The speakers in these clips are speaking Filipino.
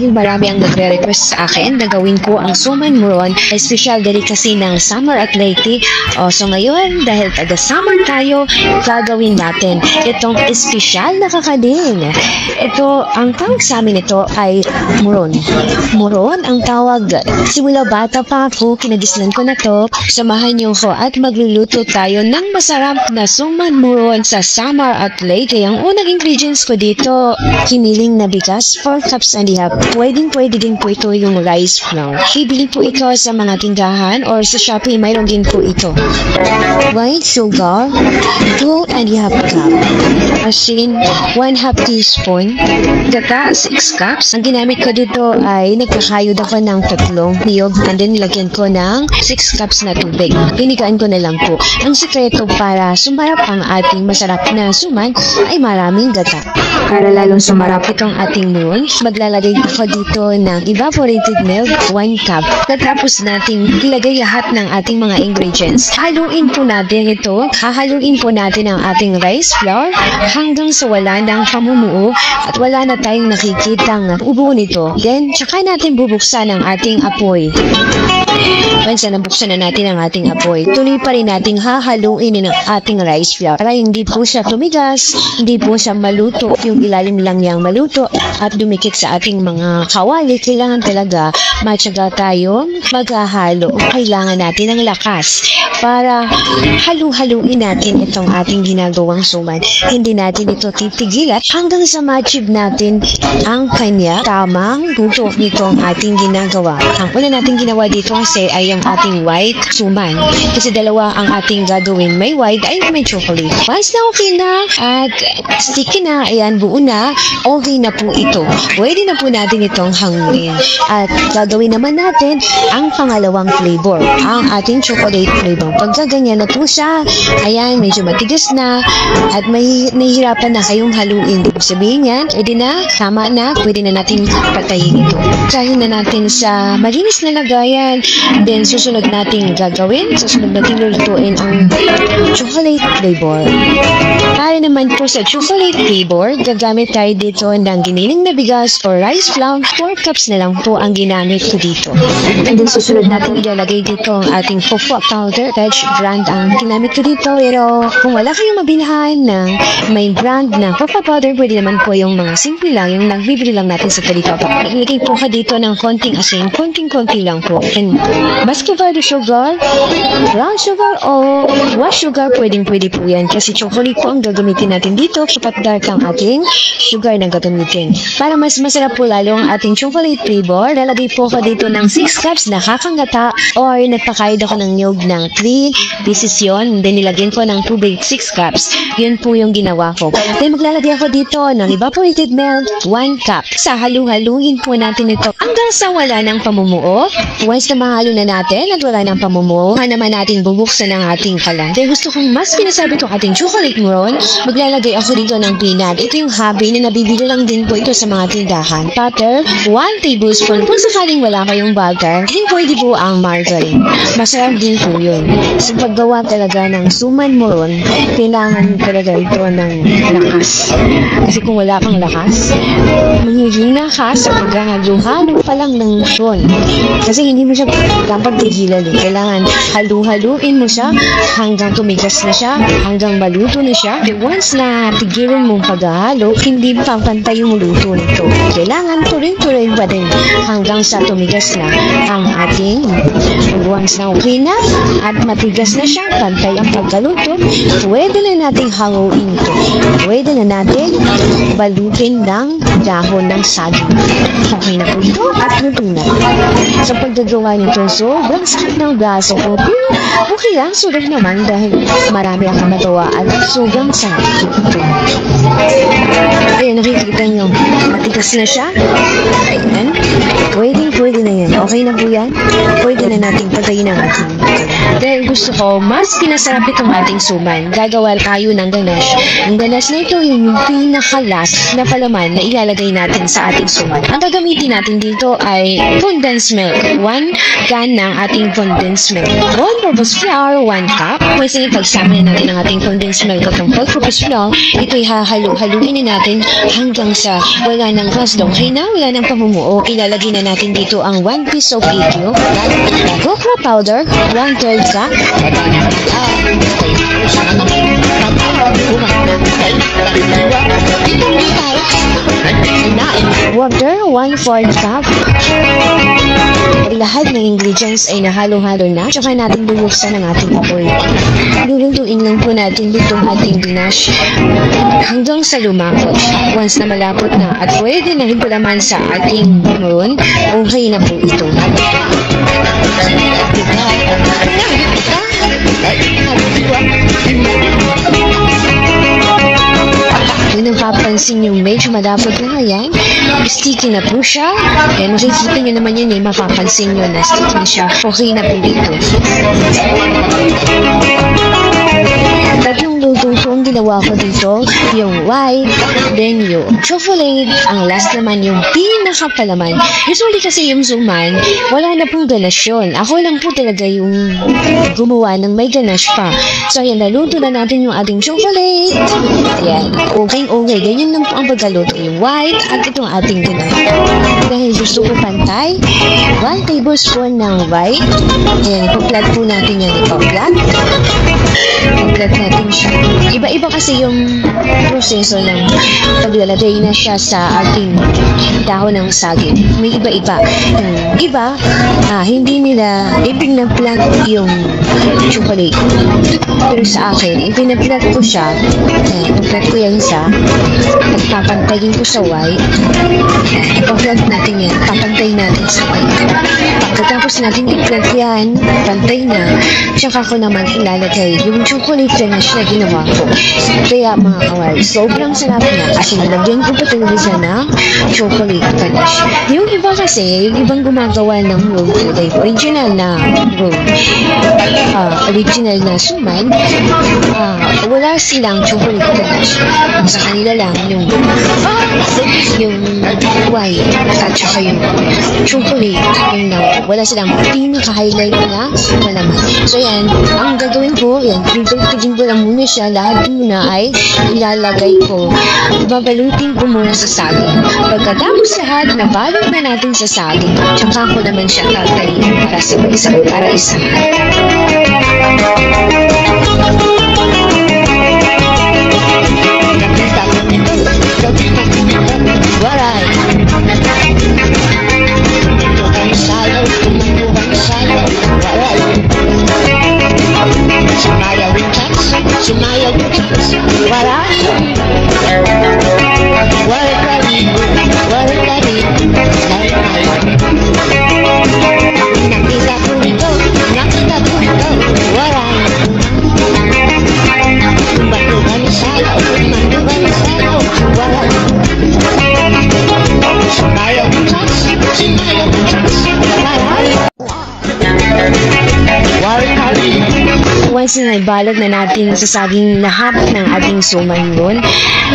dahil marami ang nagre-request sa akin na gawin ko ang suman moron, special delicacy ng summer at Leyte. So ngayon, dahil taga-summer tayo, gagawin natin itong special na kakanin. Ito, ang tawag sa amin ito ay moron. Moron ang tawag. Simula bata pa ako, kinagisnan ko na to. Samahan niyo ko at magluluto tayo ng masarap na suman moron sa summer at Leyte. Ang unang ingredients ko dito, kiniling na bigas, 4 cups and a half. Pwede din po ito yung rice flour. Ibili po ito sa mga tindahan or sa Shopee, mayroon din po ito. White sugar, 2 and a half cup. Asin, 1/2 teaspoon. Gata, 6 cups. Ang ginamit ko dito ay nagkakayod ako ng 3 niyog and then nilagyan ko ng 6 cups na tubig. Pinigaan ko na lang po. Ang sekreto para sumarap ang ating masarap na suman ay maraming gata. Para lalong sumarap itong ating moron, maglalagay ako dito ng evaporated milk, 1 cup. Natapos natin ilagay lahat ng ating mga ingredients. Haluin po natin ito. Hahaluin po natin ang ating rice flour hanggang sa wala ng pamumuo at wala na tayong nakikitang ubo nito. Then, tsaka natin bubuksan ang ating apoy. Once na nabuksan na natin ang ating apoy, tuloy pa rin nating hahaluin ang ating rice flour para hindi po siya tumigas, hindi po siya maluto, yung ilalim lang niyang maluto at dumikit sa ating mga kawali. Kailangan talaga matyaga tayo maghahalo. Kailangan natin ng lakas para halu-haluin natin itong ating ginagawang suman. Hindi natin ito titigilan hanggang sa ma-achieve natin ang kanya tamang luto nitong ating ginagawa. Ang una natin ginawa dito kasi ay ang ating white suman. Kasi dalawa ang ating gagawin. May white ay may chocolate. Once na okay na at sticky na, ayan, buo na, okay na po ito. Pwede na po natin itong hanguin. At gagawin naman natin ang pangalawang flavor, ang ating chocolate flavor. Pagka ganyan na po siya, ayan, medyo matigas na at may nahihirapan na kayong haluin. Sabihin yan, pwede na, tama na, pwede na natin patayin ito. Kahin na natin sa malinis na lagayan. Then, susunod natin gagawin, susunod natin lulutuin ang chocolate flavor. Para naman po sa chocolate flavor, gagamit tayo dito ng giniling na bigas or rice flour. 4 cups na lang po ang ginamit ko dito. And then, susunod natin ilalagay dito ang ating cocoa powder. Veg brand ang ginamit ko dito. Pero, kung wala kayong mabilhan ng may brand na cocoa powder, pwede naman po yung mga simple lang, yung nagbibili lang natin sa Talipapa. Ilagay po ka dito ng konting asin, konting-konti lang po. And muscovado sugar, brown sugar, o white sugar, pwedeng-pwede po yan. Kasi chocolate po ang gagamitin natin dito. Dapat dark ang ating sugar na gagamitin. Para mas masarap po lalo ang ating chocolate flavor, lalagay po ko dito ng 6 cups na kakangata or nagpakayod ako ng niyog ng 3 pieces yun. Then nilagyan ko ng tubig 6 cups. Yun po yung ginawa ko. Then maglalagay ako dito ng evaporated milk 1 cup. Sa halu-haluin po natin ito hanggang sa wala ng pamumuo. Once na mahalo na natin at wala ng pamumuo, naman natin bubuksan ang ating kalan. Dahil gusto kong mas pinasabi ko ating chocolate moron, maglalagay ako dito ng peanut. Ito yung habi na nabibili lang din po ito sa mga tindahan. Butter, 1 tablespoon. Kung sakaling wala kayong butter, hindi pwede po ang margarine. Masarap din po yun. Sa paggawa talaga ng suman moron, kailangan talaga ito ng lakas. Kasi kung wala kang lakas, manghihina ka sa paghahalo-halo pa lang ng moron. Kasi hindi mo siya dapat tigilan. Kailangan halu-haluin mo siya hanggang tumigas na siya, hanggang maluto na siya. Once na tigilan mong paghahalo, hindi papantay yung luto nito. Kailangan tuloy-tuloy pa din hanggang sa tumigas na ang ating once na okay na at matigas na siya, pantay ang pagkaluto, pwede na nating hanguin ito. Pwede na natin balutin ng dahon ng saging. Okay na po ito at luto na. Sa paggagawa nito, sobrang sakit ng braso ko. Okay lang, sulit naman dahil marami akong nagawa at sobrang sarap ito. Ayan, nakikita nyo, matigas na siya. Ayan, pwede na yan. Okay na po yan? Pwede na natin patayin ang ating dahil gusto ko, mas pinasarap itong ating suman. Gagawa tayo ng ganache. Ang ganache na ito yung pinakalas na palaman na ilalagay natin sa ating suman. Ang gagamitin natin dito ay condensed milk. 1 can ng ating condensed milk. All-purpose flour, 1 cup. Pwede ipagsama na natin ang ating condensed milk at ang all-purpose flour. Ito'y haluin natin hanggang sa wala ng kasdong. Okay na, wala ng pamumuo. Ilalagay na natin dito ang 1 piece of video. Cocoa powder, 1/3 cup. Water, 1/4 cup. Lahat ng ingredients ay nahalo-halo na. Tsaka natin bubuksan ang ating apoy. Lulutuin lang po natin itong ating ganache hanggang sa lumakot. Once na malapot na at pwede na rin palaman sa ating maroon, okay na po ito. Kung napapansin yung medyo malapot na yan, sticky na po siya. Kaya makikita nyo naman yun mapapansin nyo na sticky na siya. Okay na po dito. Tatlong luto po ang ginawa ko dito. Yung white, then yung chocolate, ang last naman yung pinakapalaman. Usually kasi yung suman, wala na pong ganache yun. Ako lang po talaga yung gumawa ng may ganache pa. So ayan, naluto na natin yung ating chocolate. Ayan, okay. Ganyan lang po ang pagkaluto. Yung white at itong ating ganache. Dahil gusto ko pantay, 1 tablespoon ng white. Ayan, ipaplat po natin yan. Ipaplat natin siya. Iba-iba kasi yung proseso ng paglalagay na siya sa ating dahon ng saging. May iba-iba. Yung iba, hindi nila ipinaplat yung chocolate. Pero sa akin, ipinaplat ko siya. Ipaplat ko yan sa at papantayin ko sa white. Ipaplat natin yan. Papantay natin sa white. Pagkatapos natin iplat yan, pantay na, tsaka ko naman ilalagay yung chocolate ganache na ginawa ko. Kaya mga kawal, sobrang sarap na kasi nalagyan ko pa talaga siya ng chocolate ganache. Yung iba kasi, yung ibang gumagawa ng roll today, original na roll, original na suman, wala silang chocolate ganache. Sa kanila lang yung white at saka yung chocolate, yung wala silang pinaka-highlight na malaman. So yan, ang gagawin ko, yan, pipigin ko lang muna siya. Lahat muna ay ilalagay ko. Babalutin ko muna sa saging. Pagkatapos lahat, nabalot na natin sa saging. Tsaka ko naman siya tatayin para sa isa. Waray! Sumayaw once na ibalot na natin sa saging lahat ng ating suman yun,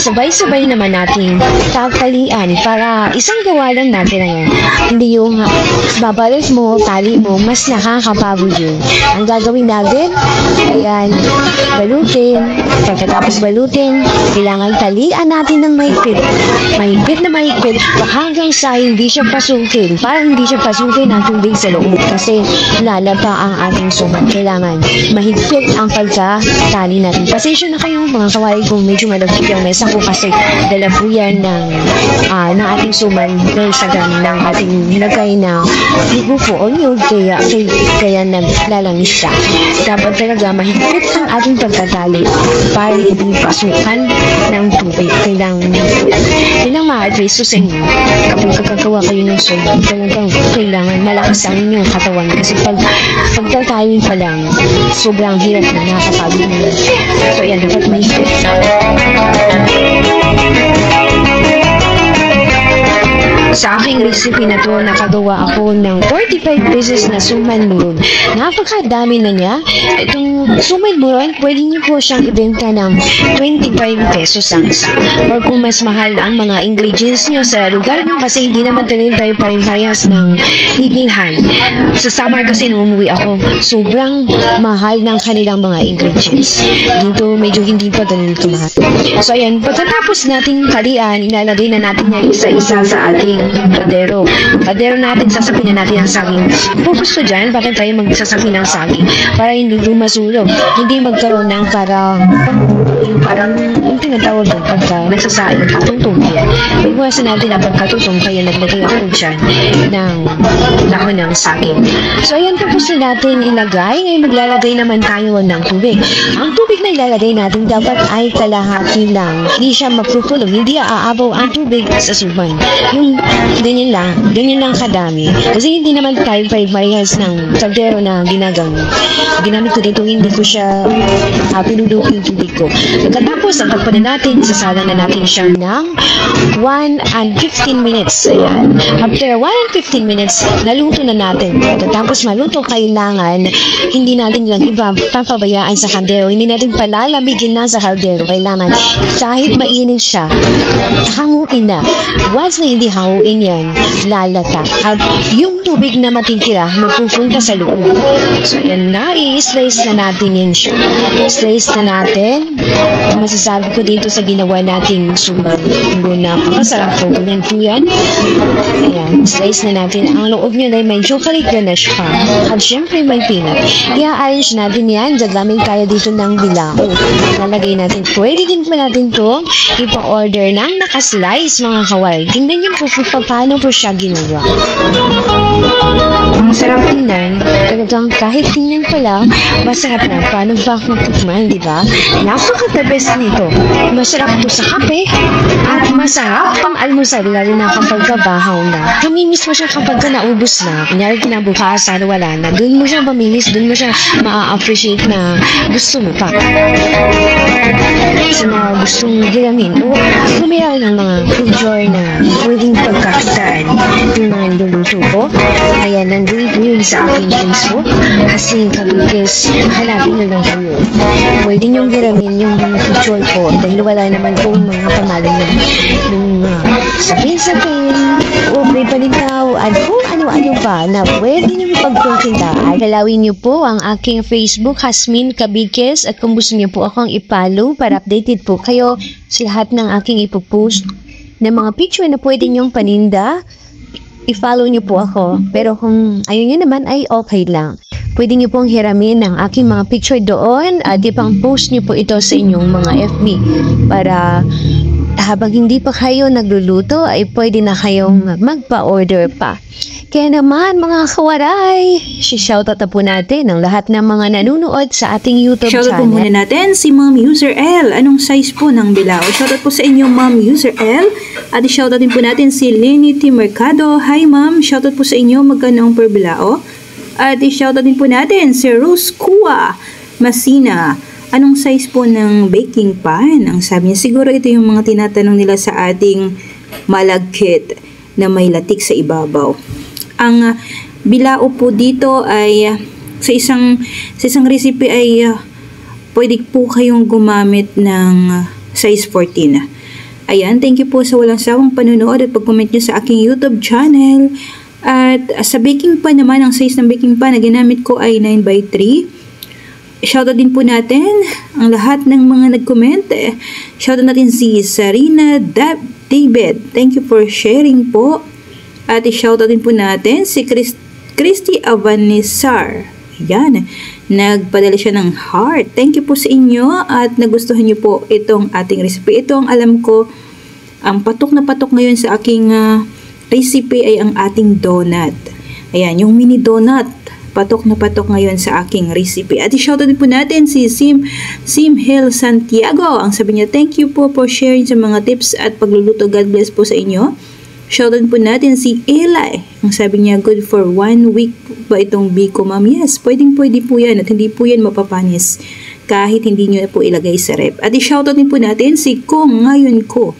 sabay-sabay naman natin tatalian para isang gawa lang natin na yun. Hindi yung babalot mo, tali mo, mas nakakapagod yun. Ang gagawin natin, ayan, balutin. Pagkatapos balutin, kailangan talian natin ng mahigpit. Mahigpit na mahigpit, hanggang sa hindi siya pasukin. Parang hindi siya pasukin ang tubig sa loob kasi lalaba ang ating suman. Kailangan mahigpit ang pagkatali natin. Pasensya na kayo mga kawali kung medyo malagpit yung mesa ko kasi dala po yan ng ating suman dahil sa gano'n ng ating nilagay na buko o niyog kaya naglalangis siya. Dapat talaga mahigpit ang ating pagkatali para hindi pasukan ng tubig. Kailangan ma-advise ko sa inyo kapag kakagawa kayo ng suman, kailangan malakas ang inyong katawan kasi pagtatawin pa lang sobrang hirap na nakakapagod na yun. So yan, dapat may Sa aking recipe na to, nakagawa ako ng 45 pieces na suman muron. Napakadami na niya. Itong suman muron, pwede niyo po siyang ibenta ng 25 pesos ang isa. Or kung mas mahal ang mga ingredients niyo sa lugar niyo, kasi hindi naman talaga tayo parehas ng hibilhan. Sa summer kasi nung umuwi ako, sobrang mahal ng kanilang mga ingredients. Dito, medyo hindi pa ganun kamahal. So, ayan, pagkatapos nating kalian, ilalagay na natin yan isa-isa sa ating kaldero. Kaldero natin, sasapin na natin ang saging. Focus ko dyan, bakit tayo magsasapin ng saging? Para hindi lumasulog. Hindi magkaroon ng parang yung tinatawag doon pagka nagsasaing, katutong yan. Iwasan natin ang pagkatutong, kaya naglagay ako dyan ng dahon ng saging. So, ayan, tapos na natin ilagay. Ngayon, maglalagay naman tayo ng tubig. Ang tubig na ilalagay natin dapat ay kalahati lang. Hindi siya mapupulong. Hindi aabaw ang tubig sa suman. Yung ganyan lang kadami. Kasi hindi naman tayo parehas ng kaldero na ginamit ko dito, hindi ko siya pinulog yung tubig ko. Pagkatapos, ang pagpanan natin, sasalang na natin siya ng 1 and 15 minutes. Ayan. After 1 and 15 minutes, naluto na natin. Pagkatapos maluto, kailangan hindi natin lang iba papabayaan sa kaldero. Hindi natin palalamigin na sa kaldero. Kailangan kahit mainit siya, hanguin na. Once na hindi hanguin yan, lalata. At yung tubig na matitira, mapupunta sa loob. So, yan na. I-slice na natin yan siya. Slice na natin. Masasabi ko dito sa ginawa nating suman. Muna kapasarap po. Ganyan po yan. Ayan. Slice na natin. Ang loob nyo na may chocolate ganache pa. At syempre may peanut. I-arrange natin yan. Gagamit tayo dito ng bilao. Nalagay natin. Pwede din pa natin to ipa-order ng nakaslice mga kawal. Tingnan nyo po paano po siya ginawa. Masarap tingnan. Talagang kahit tingnan pa lang, masarap na. Paano ba akong tikman, di ba? Napaka-the best nito. Masarap po sa kape at masarap pang almusal, lalo na kapag kabahaw na. Kamimiss mo siya kapag naubos na. Kunyari kinabukasan, wala na. Doon mo siya mamimiss, doon mo siya ma-appreciate na gusto mo pa. Sa mga gustong giramin o kumiral ng mga food joy na pwedeng pagkakitaan yung mga niluluto ko. Kaya nandun po yun sa aking Facebook. Kasi kabigis, hanapin nyo lang kayo. Pwede nyong giramin yung mga food joy ko dahil wala naman po mga pamalan ng sapin-sapin o may panindaw at kung ano-ano pa na pwede nyo pagpagkinta. At galawin nyo po ang aking Facebook, Hasmin Kabikes, at kung gusto nyo po akong i-follow para updated po kayo sa lahat ng aking ipopost ng mga picture na pwede nyong paninda, i-follow nyo po ako. Pero kung ayaw nyo naman ay okay lang. Pwede nyo pong hiramin ang aking mga picture doon at ipang post nyo po ito sa inyong mga FB para habang hindi pa kayo nagluluto ay pwede na kayong magpa-order pa. Kaya naman mga kawaray, shoutout na po natin ang lahat ng mga nanonood sa ating YouTube channel. Shoutout po muna natin si Ma'am User L. Anong size po ng bilao? Shoutout po sa inyo Ma'am User L. At shoutout din po natin si Lenny T. Mercado. Hi Ma'am, shoutout po sa inyo. Magkano ang per bilao? At shoutout din po natin si Rose Kua Masina. Anong size po ng baking pan? Ang sabi niya, siguro ito yung mga tinatanong nila sa ating malagkit na may latik sa ibabaw. Ang bilao po dito ay sa isang recipe ay pwede po kayong gumamit ng size 14. Ayan, thank you po sa walang sawang panunood at pag-comment nyo sa aking YouTube channel. At sa baking pan naman, ang size ng baking pan na ginamit ko ay 9x3. Shoutout din po natin ang lahat ng mga nag-comment. Shoutout natin si Sarina David. Thank you for sharing po. At shoutout din po natin si Christy Avanisar. Yan. Nagpadala siya ng heart. Thank you po sa inyo at nagustuhan niyo po itong ating recipe. Ito ang alam ko, ang patok na patok ngayon sa aking recipe ay ang ating donut. Ayan, yung mini donut. Patok na patok ngayon sa aking recipe. At i-shoutout din po natin si Sim Hill Santiago. Ang sabi niya, thank you po for sharing sa mga tips at pagluluto. God bless po sa inyo. Shoutout po natin si Eli. Ang sabi niya, good for 1 week ba itong biko, ma'am? Yes, pwede po yan at hindi po yan mapapanis kahit hindi nyo na po ilagay sa rep. At i-shoutout din po natin si Kong Ngayon Ko.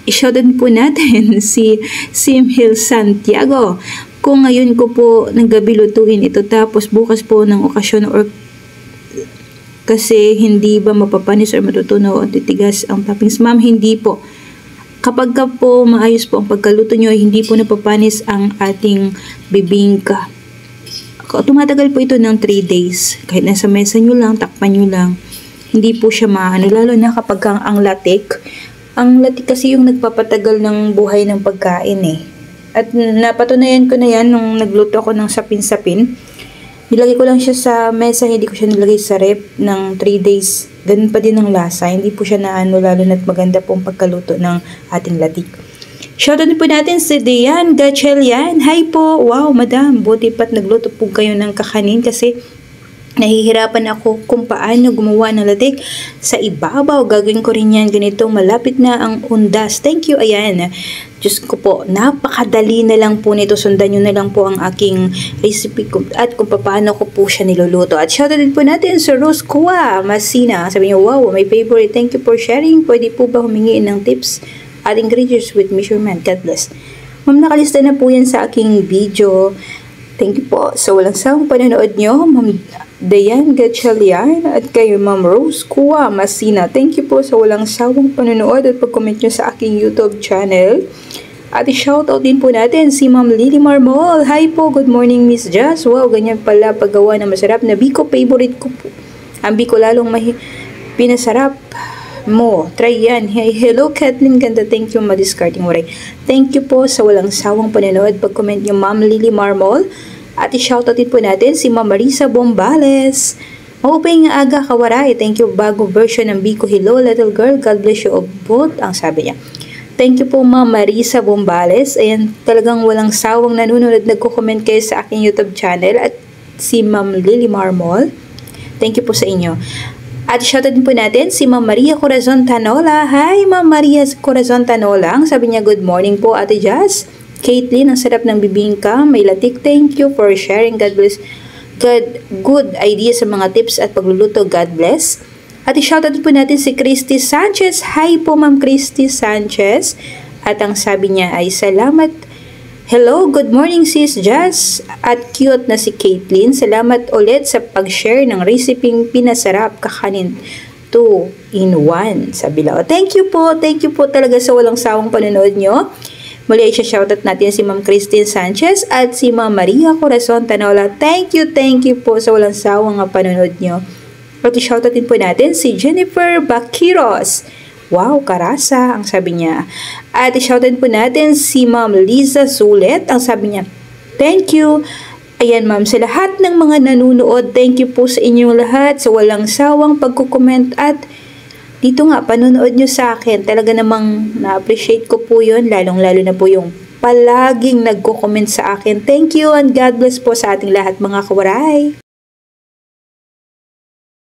i-shoutout po natin si Simhil Santiago. Kung ngayon ko po ng gabi lutuin ito tapos bukas po ng okasyon or kasi hindi ba mapapanis or matutunaw o titigas ang toppings? Ma'am, hindi po. Kapag ka po maayos po ang pagkaluto nyo, hindi po napapanis ang ating bibingka. Tumatagal po ito ng 3 days. Kahit nasa mesa nyo lang, takpan nyo lang. Hindi po siya maano. Lalo na kapag ang latik. Ang latik kasi yung nagpapatagal ng buhay ng pagkain eh. At napatunayan ko na yan nung nagluto ako ng sapin-sapin. Nilagay ko lang siya sa mesa, hindi ko siya nilagay sa rep ng 3 days. Ganun pa din ang lasa. Hindi po siya naano, lalo na't maganda pong pagkaluto ng ating latik. Shoutout po natin si Diane Gachelian. Hi po! Wow, madam! Buti pa't nagluto po kayo ng kakanin kasi nahihirapan ako kung paano gumawa ng latik sa ibabaw. Gagawin ko rin yan ganito. Malapit na ang undas. Thank you, ayan. Diyos ko po, napakadali na lang po nito. Sundan nyo na lang po ang aking recipe at kung paano ko po siya niluluto. At shoutout din po natin sa Rose Kua Masina. Sabi niyo, wow, my favorite. Thank you for sharing. Pwede po ba humingi ng tips at ingredients with measurement? God bless. Ma'am, nakalista na po yan sa aking video. Thank you po sa walang sawang panonood nyo, Ma'am Diane Gachelian at kay Ma'am Rose Kua Masina. Thank you po sa walang sawang panonood at pag-comment nyo sa aking YouTube channel. At i-shoutout din po natin si Ma'am Lily Marmol. Hi po, good morning Miss Jazz. Wow, ganyan pala paggawa ng masarap na biko. Favorite ko po. Ang biko lalong pinasarap mo. Try yan. Hey, hello Kathleen, ganda. Thank you, madiscarding waray. Thank you po sa walang sawang panonood. Pag-comment nyo Ma'am Lily Marmol. At i-shoutout din po natin si Ma'am Marisa Bombales. Maupay nga aga kawaray. Thank you, bagong version ng biko. Hello little girl, God bless you of both. Ang sabi niya. Thank you po Ma'am Marisa Bombales. Ayan, talagang walang sawang nanonood at nagko-comment kayo sa aking YouTube channel. At si Ma'am Lily Marmol. Thank you po sa inyo. At shoutout din po natin si Ma'am Maria Corazon Tanola. Hi Ma'am Maria Corazon Tanola. Sabi niya, good morning po Ate Jazz. Caitlin, ang sarap ng bibingka. May latik. Thank you for sharing. God bless. Good idea sa mga tips at pagluluto. God bless. At i-shoutout po natin si Christy Sanchez. Hi po Ma'am Christy Sanchez. At ang sabi niya ay salamat. Hello, good morning Sis Jazz. At cute na si Caitlin. Salamat ulit sa pag-share ng reseping pinasarap kakanin 2-in-1 sa Bilao. Thank you po talaga sa walang sawang panonood nyo. Muli ay shoutout natin si Ma'am Christine Sanchez at si Ma'am Maria Corazon Tanola. Thank you po sa walang sawang panonood nyo. At i-shoutout din po natin si Jennifer Baquiros. Wow, karasa, ang sabi niya. At i-shoutout din po natin si Ma'am Liza Sulet. Ang sabi niya, thank you. Ayan ma'am, sa lahat ng mga nanunood, thank you po sa inyong lahat sa walang sawang pagkukomment at dito nga, panonood nyo sa akin. Talaga namang na-appreciate ko po yun. Lalong-lalo na po yung palaging nagko-comment sa akin. Thank you and God bless po sa ating lahat mga kawaray.